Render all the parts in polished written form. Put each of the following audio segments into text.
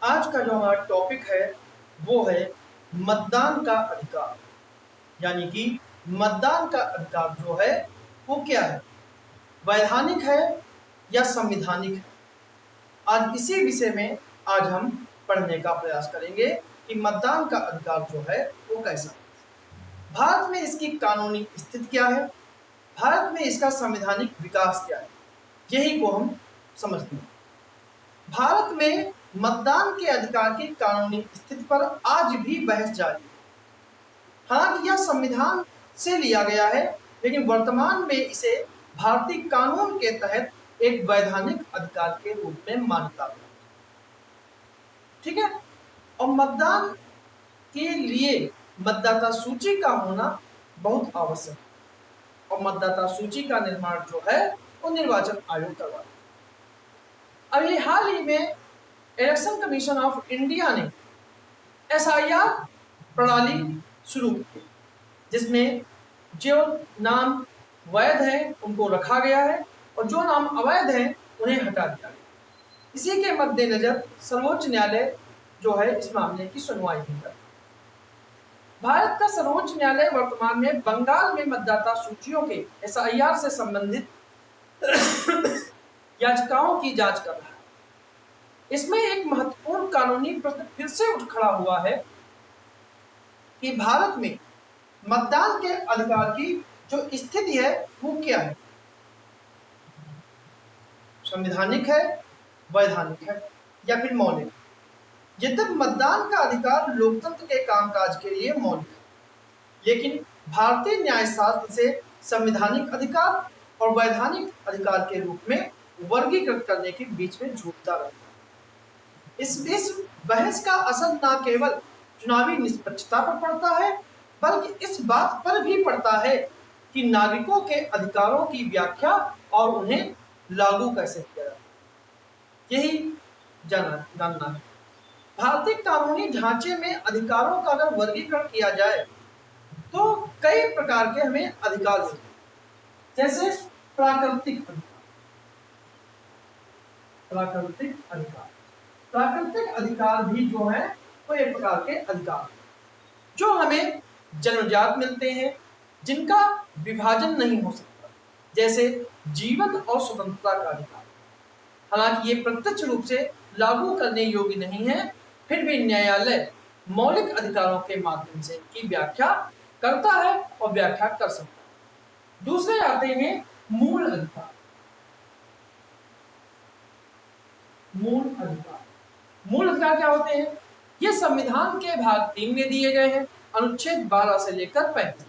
आज का जो हमारा टॉपिक है वो है मतदान का अधिकार। यानी कि मतदान का अधिकार जो है वो क्या है, वैधानिक है या संविधानिक है। आज इसी विषय में आज हम पढ़ने का प्रयास करेंगे कि मतदान का अधिकार जो है वो कैसा है, भारत में इसकी कानूनी स्थिति क्या है, भारत में इसका संवैधानिक विकास क्या है, यही को हम समझते हैं। भारत में मतदान के अधिकार की कानूनी स्थिति पर आज भी बहस जारी है। हालांकि यह संविधान से लिया गया है, लेकिन वर्तमान में इसे भारतीय कानून के तहत एक वैधानिक अधिकार के रूप में मान्यता है। ठीक है। और मतदान के लिए मतदाता सूची का होना बहुत आवश्यक है, और मतदाता सूची का निर्माण जो है वो निर्वाचन आयोग करवाता है। अभी हाल ही में इलेक्शन कमीशन ऑफ इंडिया ने एसआईआर प्रणाली शुरू की, जिसमें जो नाम वैध है उनको रखा गया है और जो नाम अवैध है उन्हें हटा दिया गया। इसी के मद्देनजर सर्वोच्च न्यायालय जो है इस मामले की सुनवाई भी कर। भारत का सर्वोच्च न्यायालय वर्तमान में बंगाल में मतदाता सूचियों के एसआईआर से संबंधित याचिकाओं की जांच कर रहा है। इसमें एक महत्वपूर्ण कानूनी प्रश्न फिर से उठ खड़ा हुआ है कि भारत में मतदान के अधिकार की जो स्थिति है वो क्या है, संवैधानिक है, वैधानिक है या फिर मौलिक। यद्यपि मतदान का अधिकार लोकतंत्र के कामकाज के लिए मौलिक है, लेकिन भारतीय न्यायशास्त्र से संवैधानिक अधिकार और वैधानिक अधिकार के रूप में वर्गीकृत करने के बीच में झूठता रहता है। इस बहस का असर न केवल चुनावी निष्पक्षता पर पड़ता है, बल्कि इस बात पर भी पड़ता है कि नागरिकों के अधिकारों की व्याख्या और उन्हें लागू कैसे किया जाए, यही जानना है। भारतीय कानूनी ढांचे में अधिकारों का अगर वर्गीकरण किया जाए तो कई प्रकार के हमें अधिकार मिलते हैं, जैसे प्राकृतिक अधिकार भी जो है वो एक प्रकार के अधिकार जो हमें जन्मजात मिलते हैं, जिनका विभाजन नहीं हो सकता, जैसे जीवन और स्वतंत्रता का अधिकार। हालांकि ये प्रत्यक्ष रूप से लागू करने योग्य नहीं है, फिर भी न्यायालय मौलिक अधिकारों के माध्यम से इनकी व्याख्या करता है और व्याख्या कर सकता है। दूसरे आते हैं मूल अधिकार। मूल अधिकार क्या होते हैं? ये संविधान के भाग 3 में दिए गए हैं, अनुच्छेद 12 से लेकर 35।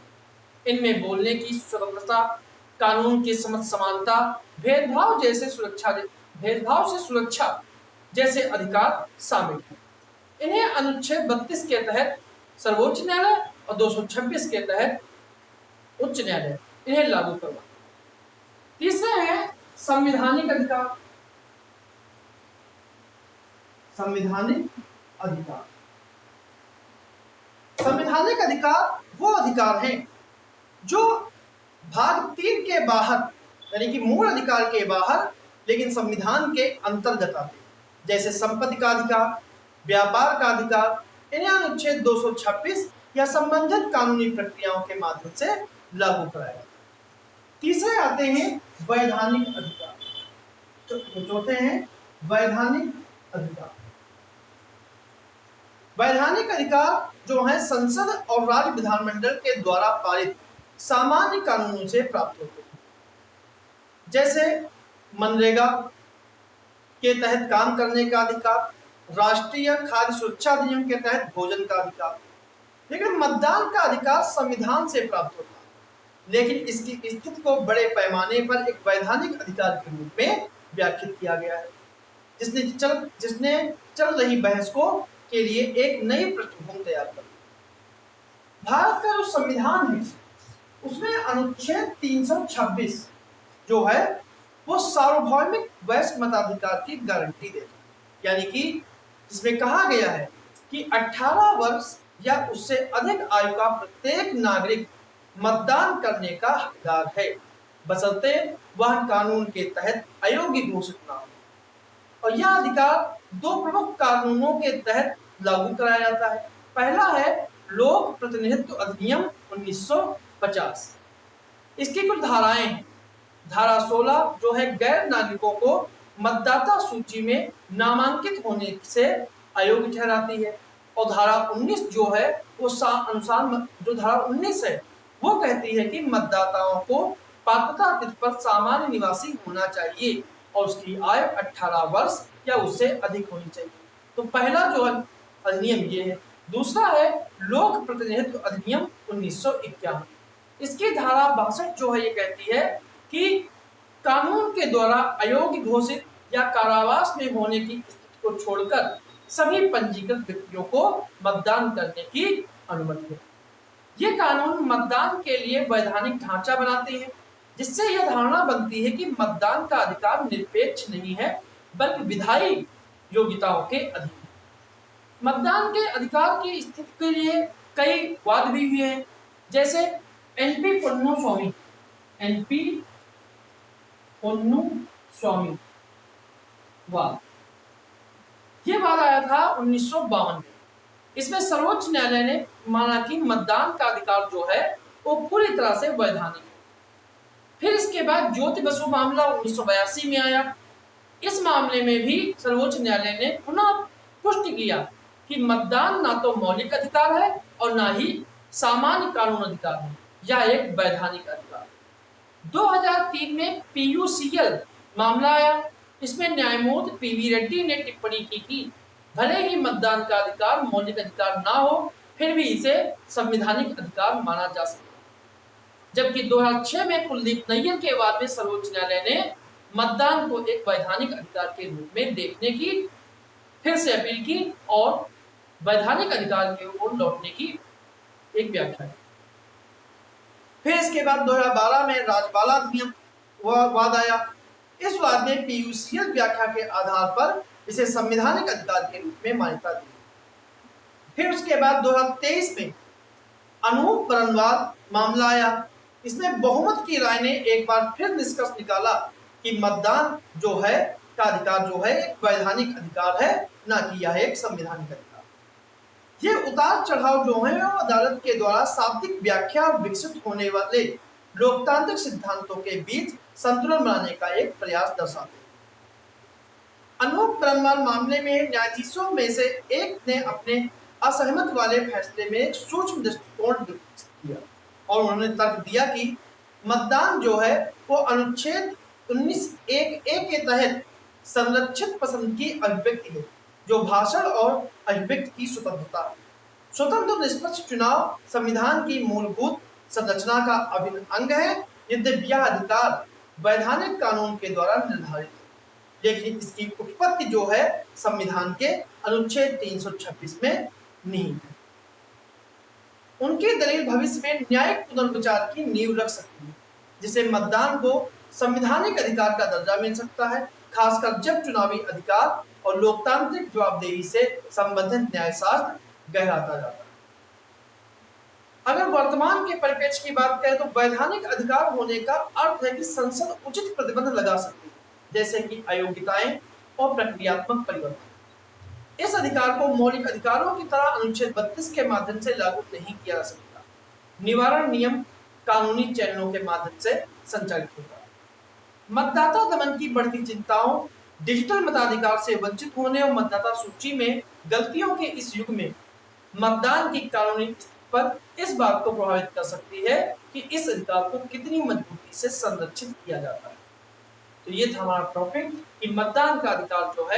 इनमें बोलने की स्वतंत्रता, कानून की समझ समानता, भेदभाव से सुरक्षा जैसे अधिकार शामिल हैं। इन्हें अनुच्छेद 32 के तहत सर्वोच्च न्यायालय और 226 के तहत उच्च न्यायालय इन्हें लागू करवा। तीसरे हैं संवैधानिक अधिकार। संवैधानिक अधिकार वो अधिकार हैं जो भाग 3 के बाहर, यानी कि मूल अधिकार के बाहर लेकिन संविधान के अंतर्गत आते हैं, जैसे संपत्ति का अधिकार, व्यापार का अधिकार। इन्हें अनुच्छेद 226 या संबंधित कानूनी प्रक्रियाओं के माध्यम से लागू कराया जाता है। तीसरे आते हैं वैधानिक अधिकार, चौथे हैं वैधानिक अधिकार। वैधानिक अधिकार जो है संसद और राज्य विधानमंडल के द्वारा पारित सामान्य कानूनों से प्राप्त होते हैं, जैसे मनरेगा के तहत काम करने का अधिकार, राष्ट्रीय खाद्य सुरक्षा अधिनियम के तहत भोजन का अधिकार। लेकिन मतदान का अधिकार संविधान से प्राप्त होता है, लेकिन इसकी स्थिति को बड़े पैमाने पर एक वैधानिक अधिकार के रूप में व्याख्यात किया गया है, जिसने चल रही बहस को के लिए एक नई पृष्ठभूमि तैयार कर। भारत का जो संविधान है उसमें अनुच्छेद 326 जो है वो सार्वभौमिक वयस्क मताधिकार की गारंटी देता है, यानी कि जिसमें कहा गया है कि 18 वर्ष या उससे अधिक आयु का प्रत्येक नागरिक मतदान करने का हकदार है, बशर्ते वह कानून के तहत अयोग्य घोषित न हो। और यह अधिकार दो प्रमुख कानूनों के तहत लागू कराया जाता है। पहला है लोक प्रतिनिधित्व अधिनियम 1950। इसकी कुछ धाराएं हैं। धारा 16 जो है गैर नागरिकों को मतदाता सूची में नामांकित होने से अयोग्य ठहराती है। और धारा 19 जो है वो अनुसार जो धारा 19 है वो कहती है कि मतदाताओं को पात्रता तिथि पर सामान्य निवासी होना चाहिए और उसकी आय 18 वर्ष या उससे अधिक होनी चाहिए। तो पहला जो अधिनियम ये है। दूसरा है लोक प्रतिनिधित्व अधिनियम 1951। इसकी धारा 62 जो है ये कहती है कि कानून के द्वारा अयोग्य घोषित या कारावास में होने की स्थिति को छोड़कर सभी पंजीकृत व्यक्तियों को मतदान करने की अनुमति है। ये कानून मतदान के लिए वैधानिक ढांचा बनाते हैं, जिससे यह धारणा बनती है कि मतदान का अधिकार निरपेक्ष नहीं है बल्कि विधायी योग्यताओं के अधीन है। मतदान के अधिकार की स्थिति के लिए कई वाद भी हुए हैं, जैसे एनपी पोन्नुस्वामी वाद। ये वाद आया था 1952 में। इसमें सर्वोच्च न्यायालय ने माना कि मतदान का अधिकार जो है वो पूरी तरह से वैधानिक है। फिर इसके बाद ज्योति बसु मामला 1982 में आया। इस मामले में भी सर्वोच्च न्यायालय ने पुनः पुष्टि किया कि मतदान ना तो मौलिक अधिकार है और ना ही सामान्य कानून अधिकार है, यह एक वैधानिक अधिकार है। 2003 में पीयूसीएल मामला आया। इसमें न्यायमूर्ति पीवी रेड्डी ने टिप्पणी की कि भले ही मतदान का अधिकार मौलिक अधिकार ना हो, फिर भी इसे संवैधानिक अधिकार माना जा सकता है। जबकि 2006 में कुलदीप नैयर के बाद में सर्वोच्च न्यायालय ने मतदान को एक वैधानिक अधिकार के रूप में देखने की फिर से अपील की और वैधानिक अधिकार की ओर लौटने की एक व्याख्या की। फिर इसके बाद 2012 में राजबाला अधिनियम वाद आया। इस वाद में पीयूसीएल व्याख्या के आधार पर इसे संवैधानिक अधिकार के रूप में मान्यता दी। फिर उसके बाद 2023 में अनूप बरनवाल मामला आया। इसमें बहुमत की राय ने एक बार फिर निष्कर्ष निकाला कि मतदान जो है का अधिकार जो है एक वैधानिक अधिकार है, ना कि यह एक संवैधानिक अधिकार। ये उतार चढ़ाव जो है वो अदालत के द्वारा शाब्दिक व्याख्या विकसित होने वाले लोकतांत्रिक सिद्धांतों के बीच संतुलन बनाने का एक प्रयास दर्शाते हैं। अनूप बरनवाल मामले में न्यायाधीशों में से एक ने अपने असहमत वाले फैसले में एक सूक्ष्म दृष्टिकोण विकसित किया और उन्होंने तर्क दिया कि मतदान जो है वो अनुच्छेद 19(1)(a) के तहत संरक्षित पसंद की अभिव्यक्ति है, जो भाषण और अभिव्यक्ति की स्वतंत्रता है। स्वतंत्र निष्पक्ष चुनाव संविधान की मूलभूत संरचना का अभिन्न अंग है, यद्यपि यह अधिकार वैधानिक कानून के द्वारा निर्धारित है, लेकिन इसकी उत्पत्ति जो है संविधान के अनुच्छेद 326 में निहित है। उनकी दलील भविष्य में न्यायिक पुनर्विचार की नींव रख सकती है, जिसे मतदान को संवैधानिक अधिकार का दर्जा मिल सकता है, खासकर जब चुनावी अधिकार और लोकतांत्रिक जवाबदेही से संबंधित न्यायशास्त्र गहराता जाता है। अगर वर्तमान के परिप्रेक्ष्य की बात करें तो वैधानिक अधिकार होने का अर्थ है कि संसद उचित प्रतिबंध लगा सकती है, जैसे कि अयोग्यताएं और प्रक्रियात्मक परिवर्तन। इस अधिकार को मौलिक अधिकारों की तरह अनुच्छेद 32 के माध्यम से लागू नहीं किया जा सकता। निवारण नियम कानूनी चैनलों के माध्यम से संचालित होता है। मतदाता दमन की बढ़ती चिंताओं, डिजिटल मताधिकार से वंचित होने और मतदाता सूची में गलतियों के इस युग में मतदान की कानूनी स्थिति पर इस बात को प्रभावित कर सकती है कि इस अधिकार को कितनी मजबूती से संरक्षित किया जाता है। तो ये था हमारा टॉपिक कि मतदान का अधिकार जो है